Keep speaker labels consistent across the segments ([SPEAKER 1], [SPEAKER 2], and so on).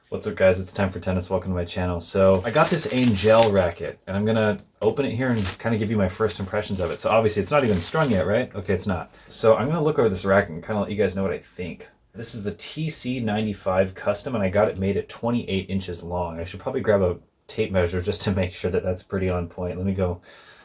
[SPEAKER 1] What's up, guys? It's time for tennis. Welcome to my channel. So I got this Angell racket and I'm gonna open it here and kind of give you my first impressions of it. So obviously it's not even strung yet, right? Okay, it's not. So I'm gonna look over this racket and kind of let you guys know what I think. This is the TC95 custom and I got it made at 28 inches long. I should probably grab a tape measure just to make sure that that's pretty on point. Let me go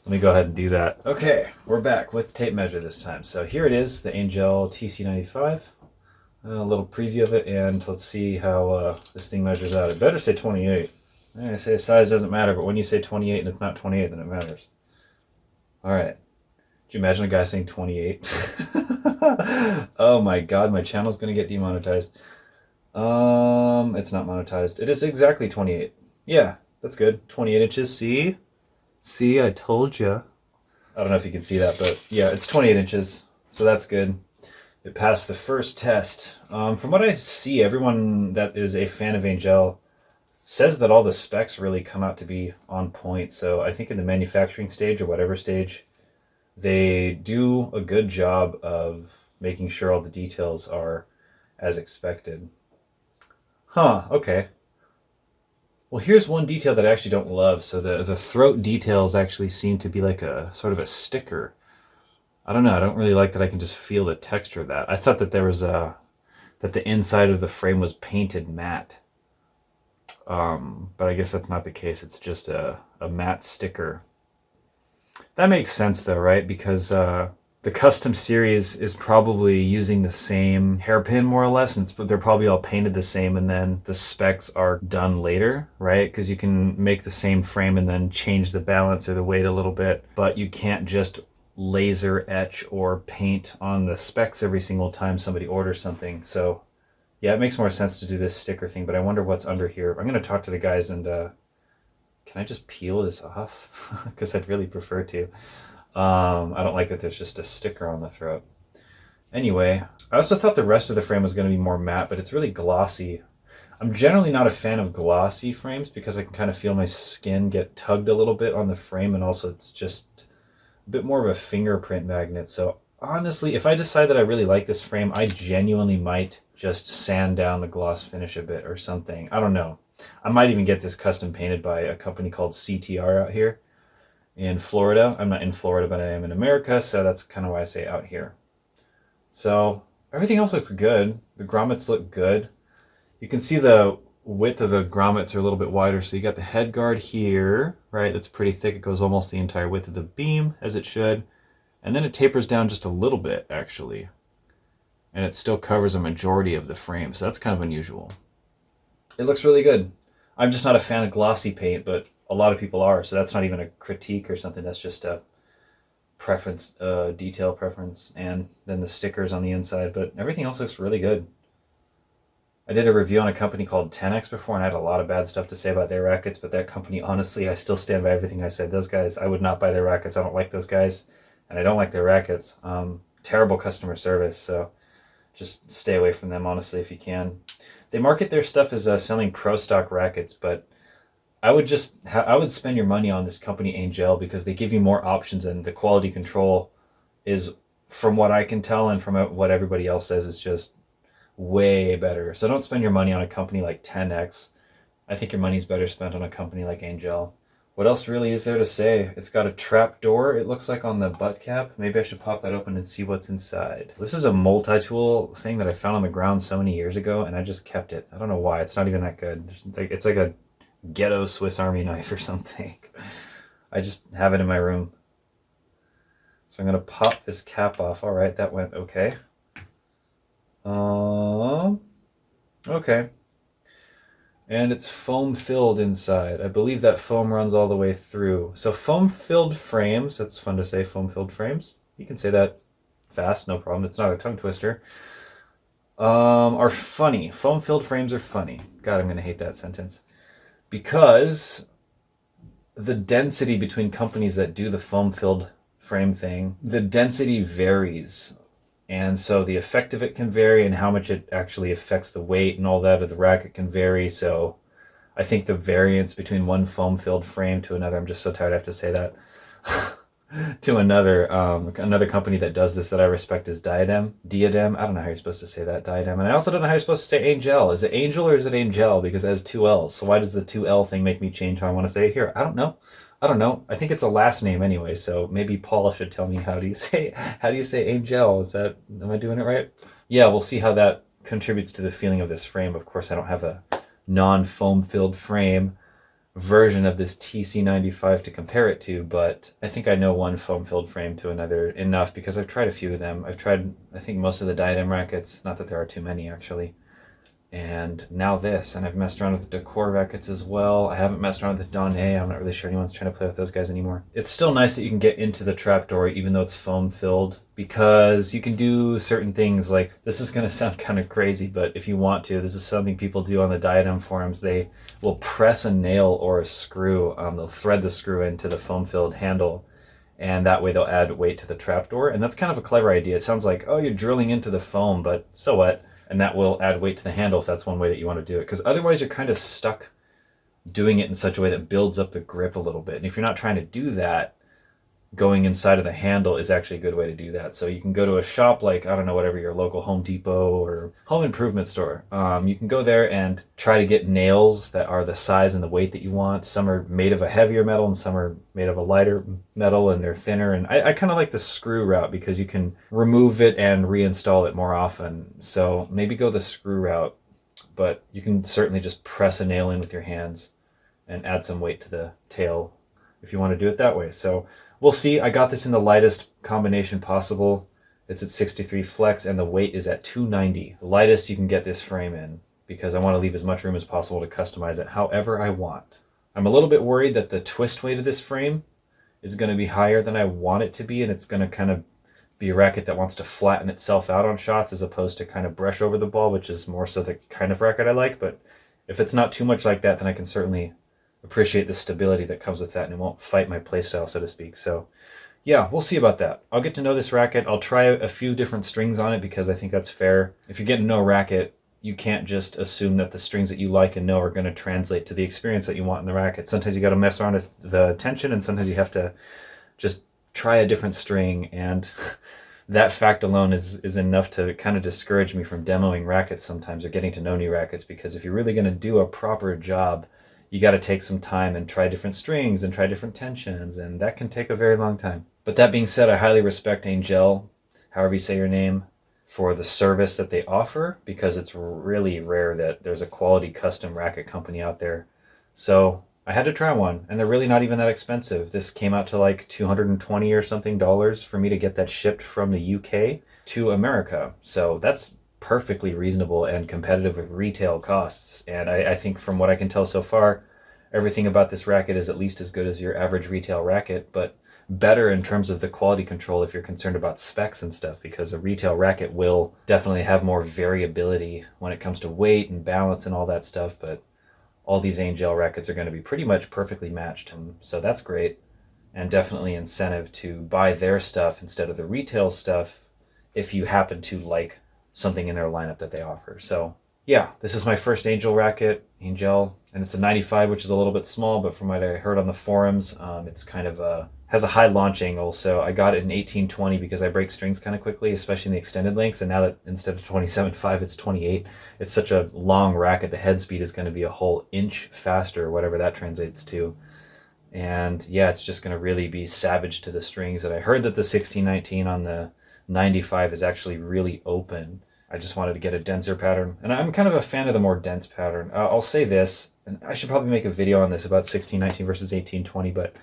[SPEAKER 1] ahead and do that. Okay, we're back with tape measure this time. So here it is, the Angell TC95. A little preview of it, and let's see how this thing measures out. It better say 28. I say size doesn't matter, but when you say 28 and it's not 28, then it matters. All right. Could you imagine a guy saying 28? Oh my god, my channel's going to get demonetized. It's not monetized. It is exactly 28. Yeah, that's good. 28 inches. See? See, I told you. I don't know if you can see that, but yeah, it's 28 inches, so that's good. It passed the first test. From what I see, everyone that is a fan of Angell says that all the specs really come out to be on point. So I think in the manufacturing stage or whatever stage, they do a good job of making sure all the details are as expected. Huh, okay. Well, here's one detail that I actually don't love. So the throat details actually seem to be like a sort of a sticker. I don't know. I don't really like that I can just feel the texture of that. I thought that there was that the inside of the frame was painted matte. But I guess that's not the case. It's just a matte sticker. That makes sense though, right? Because the custom series is probably using the same hairpin more or less, and they're probably all painted the same, and then the specs are done later, right? Because you can make the same frame and then change the balance or the weight a little bit, but you can't just laser etch or paint on the specs every single time somebody orders something. So yeah, it makes more sense to do this sticker thing, but I wonder what's under here. I'm going to talk to the guys and can I just peel this off? Because I'd really prefer to. I don't like that there's just a sticker on the throat. Anyway, I also thought the rest of the frame was going to be more matte, but it's really glossy. I'm generally not a fan of glossy frames because I can kind of feel my skin get tugged a little bit on the frame, and also it's just a bit more of a fingerprint magnet. So honestly, if I decide that I really like this frame, I genuinely might just sand down the gloss finish a bit or something. I don't know. I might even get this custom painted by a company called CTR out here in Florida. I'm not in Florida, but I am in America, so that's kind of why I say out here. So everything else looks good. The grommets look good. You can see the width of the grommets are a little bit wider, so you got the head guard here, right? That's pretty thick. It goes almost the entire width of the beam, as it should. And then it tapers down just a little bit, actually. And it still covers a majority of the frame, so that's kind of unusual. It looks really good. I'm just not a fan of glossy paint, but a lot of people are, so that's not even a critique or something. That's just a preference, detail preference, and then the stickers on the inside, but everything else looks really good. I did a review on a company called 10X before, and I had a lot of bad stuff to say about their rackets, but that company, honestly, I still stand by everything I said. Those guys, I would not buy their rackets. I don't like those guys, and I don't like their rackets. Terrible customer service, so just stay away from them, honestly, if you can. They market their stuff as selling pro stock rackets, but I would spend your money on this company Angell because they give you more options, and the quality control is, from what I can tell and from what everybody else says, is just way better. So don't spend your money on a company like 10X. I think your money's better spent on a company like Angell. What else really is there to say? It's got a trap door, it looks like, on the butt cap. Maybe I should pop that open and see what's inside. This is a multi-tool thing that I found on the ground so many years ago, and I just kept it. I don't know why. It's not even that good. It's like a ghetto Swiss Army knife or something. I just have it in my room. So I'm going to pop this cap off. All right, that went okay. Okay. And it's foam filled inside. I believe that foam runs all the way through. So foam filled frames, that's fun to say, foam filled frames. You can say that fast, no problem. It's not a tongue twister. Are funny. Foam filled frames are funny. God, I'm going to hate that sentence. Because the density between companies that do the foam filled frame thing, the density varies. And so the effect of it can vary, and how much it actually affects the weight and all that of the racket can vary. So I think the variance between one foam-filled frame to another, I'm just so tired I have to say that. to another company that does this that I respect is Diadem. I don't know how you're supposed to say that, Diadem. And I also don't know how you're supposed to say Angel. Is it Angel or is it Angel? Because it has two L's. So why does the two L thing make me change how I want to say it here? I don't know. I don't know. I think it's a last name anyway, so maybe Paul should tell me how do you say Angel? Am I doing it right? Yeah, we'll see how that contributes to the feeling of this frame. Of course, I don't have a non-foam filled frame version of this TC95 to compare it to, but I think I know one foam filled frame to another enough because I've tried a few of them. I've tried, I think, most of the Diadem rackets, not that there are too many actually. And now this, and I've messed around with the Decor rackets as well. I haven't messed around with the Donné. I'm not really sure anyone's trying to play with those guys anymore. It's still nice that you can get into the trapdoor even though it's foam filled, because you can do certain things like, this is going to sound kind of crazy, but if you want to, this is something people do on the Diadem forums. They will press a nail or a screw. They'll thread the screw into the foam filled handle, and that way they'll add weight to the trapdoor. And that's kind of a clever idea. It sounds like, oh, you're drilling into the foam, but so what? And that will add weight to the handle if that's one way that you want to do it. Because otherwise you're kind of stuck doing it in such a way that builds up the grip a little bit. And if you're not trying to do that, going inside of the handle is actually a good way to do that. So you can go to a shop like, I don't know, whatever, your local Home Depot or home improvement store. You can go there and try to get nails that are the size and the weight that you want. Some are made of a heavier metal and some are made of a lighter metal and they're thinner. And I kind of like the screw route because you can remove it and reinstall it more often. So maybe go the screw route, but you can certainly just press a nail in with your hands and add some weight to the tail if you want to do it that way. So we'll see. I got this in the lightest combination possible. It's at 63 flex and the weight is at 290. The lightest you can get this frame in because I want to leave as much room as possible to customize it however I want. I'm a little bit worried that the twist weight of this frame is going to be higher than I want it to be, and it's going to kind of be a racket that wants to flatten itself out on shots as opposed to kind of brush over the ball, which is more so the kind of racket I like. But if it's not too much like that, then I can certainly appreciate the stability that comes with that, and it won't fight my playstyle, so to speak. So yeah, we'll see about that. I'll get to know this racket. I'll try a few different strings on it because I think that's fair. If you're getting to know a racket, you can't just assume that the strings that you like and know are going to translate to the experience that you want in the racket. Sometimes you got to mess around with the tension, and sometimes you have to just try a different string, and that fact alone is enough to kind of discourage me from demoing rackets sometimes or getting to know new rackets, because if you're really going to do a proper job, you got to take some time and try different strings and try different tensions, and that can take a very long time. But that being said, I highly respect Angell, however you say your name, for the service that they offer, because it's really rare that there's a quality custom racket company out there. So I had to try one, and they're really not even that expensive. This came out to like $220 or something for me to get that shipped from the UK to America. So that's perfectly reasonable and competitive with retail costs. And I think from what I can tell so far, everything about this racket is at least as good as your average retail racket, but better in terms of the quality control if you're concerned about specs and stuff, because a retail racket will definitely have more variability when it comes to weight and balance and all that stuff. But all these Angell rackets are going to be pretty much perfectly matched. And so that's great, and definitely incentive to buy their stuff instead of the retail stuff if you happen to like something in their lineup that they offer. So yeah, this is my first Angell racket, and it's a 95, which is a little bit small, but from what I heard on the forums, it's kind of has a high launch angle. So I got it in 1820 because I break strings kind of quickly, especially in the extended lengths. And now that instead of 27.5, it's 28. It's such a long racket. The head speed is going to be a whole inch faster, whatever that translates to. And yeah, it's just going to really be savage to the strings. And I heard that the 1619 on the 95 is actually really open. I just wanted to get a denser pattern, and I'm kind of a fan of the more dense pattern. I'll say this, and I should probably make a video on this about 1619 versus 1820, but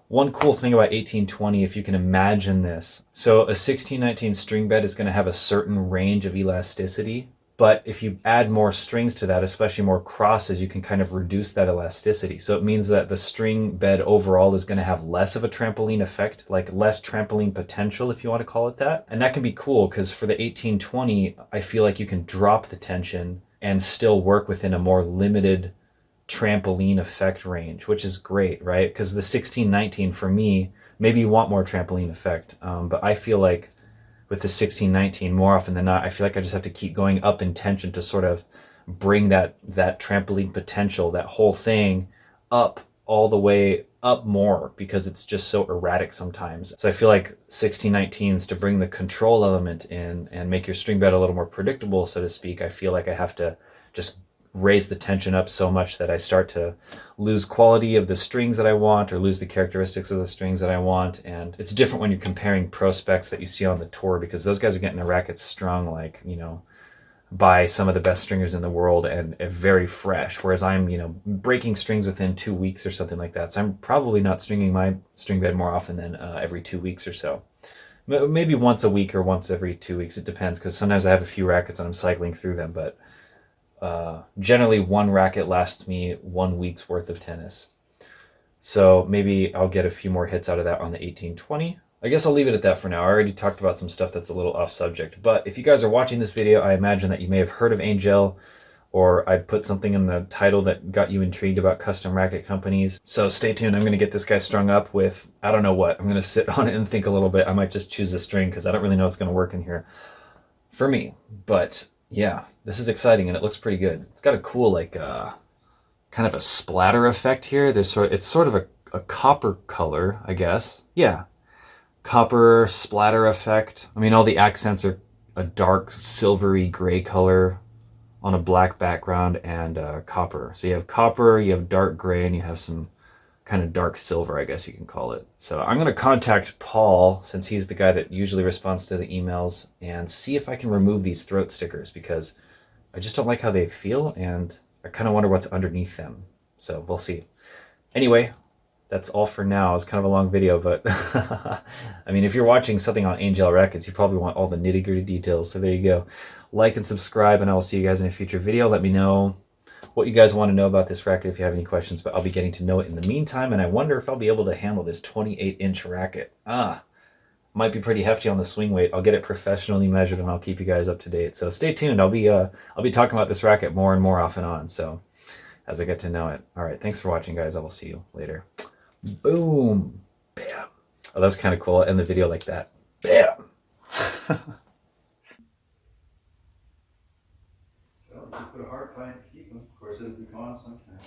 [SPEAKER 1] one cool thing about 1820, if you can imagine this, so a 1619 string bed is going to have a certain range of elasticity, but if you add more strings to that, especially more crosses, you can kind of reduce that elasticity. So it means that the string bed overall is going to have less of a trampoline effect, like less trampoline potential, if you want to call it that. And that can be cool because for the 1820, I feel like you can drop the tension and still work within a more limited trampoline effect range, which is great, right? Because the 1619, for me, maybe you want more trampoline effect, but I feel like with the 1619, more often than not, I feel like I just have to keep going up in tension to sort of bring that trampoline potential, that whole thing up all the way up more because it's just so erratic sometimes. So I feel like 1619s, to bring the control element in and make your string bed a little more predictable, so to speak, I feel like I have to just raise the tension up so much that I start to lose quality of the strings that I want, or lose the characteristics of the strings that I want. And it's different when you're comparing pro specs that you see on the tour, because those guys are getting their rackets strung like, you know, by some of the best stringers in the world, and very fresh, whereas I'm, you know, breaking strings within 2 weeks or something like that. So I'm probably not stringing my string bed more often than every 2 weeks or so. Maybe once a week or once every 2 weeks. It depends, because sometimes I have a few rackets and I'm cycling through them, but generally one racket lasts me 1 week's worth of tennis. So maybe I'll get a few more hits out of that on the 1820. I guess I'll leave it at that for now. I already talked about some stuff that's a little off subject, but if you guys are watching this video, I imagine that you may have heard of Angell, or I put something in the title that got you intrigued about custom racket companies. So stay tuned. I'm going to get this guy strung up with, I don't know what. I'm going to sit on it and think a little bit. I might just choose a string because I don't really know what's going to work in here for me. But yeah, this is exciting and it looks pretty good. It's got a cool, like, kind of a splatter effect here. It's sort of a copper color, I guess. Yeah, copper splatter effect. I mean, all the accents are a dark silvery gray color on a black background, and copper. So you have copper, you have dark gray, and you have some kind of dark silver, I guess you can call it. So I'm going to contact Paul, since he's the guy that usually responds to the emails, and see if I can remove these throat stickers, because I just don't like how they feel, and I kind of wonder what's underneath them. So we'll see. Anyway, that's all for now. It's kind of a long video, but I mean, if you're watching something on Angell Rackets, you probably want all the nitty-gritty details. So there you go. Like and subscribe, and I will see you guys in a future video. Let me know what you guys want to know about this racket if you have any questions, but I'll be getting to know it in the meantime, and I wonder if I'll be able to handle this 28-inch racket. Might be pretty hefty on the swing weight. I'll get it professionally measured, and I'll keep you guys up to date. So stay tuned. I'll be talking about this racket more and more off and on, so as I get to know it. All right, thanks for watching, guys. I will see you later. Boom. Bam. Oh, that's kind of cool. I'll end the video like that. Bam. Well, you put a hard fight to keep them. Of course, it'll be gone sometime.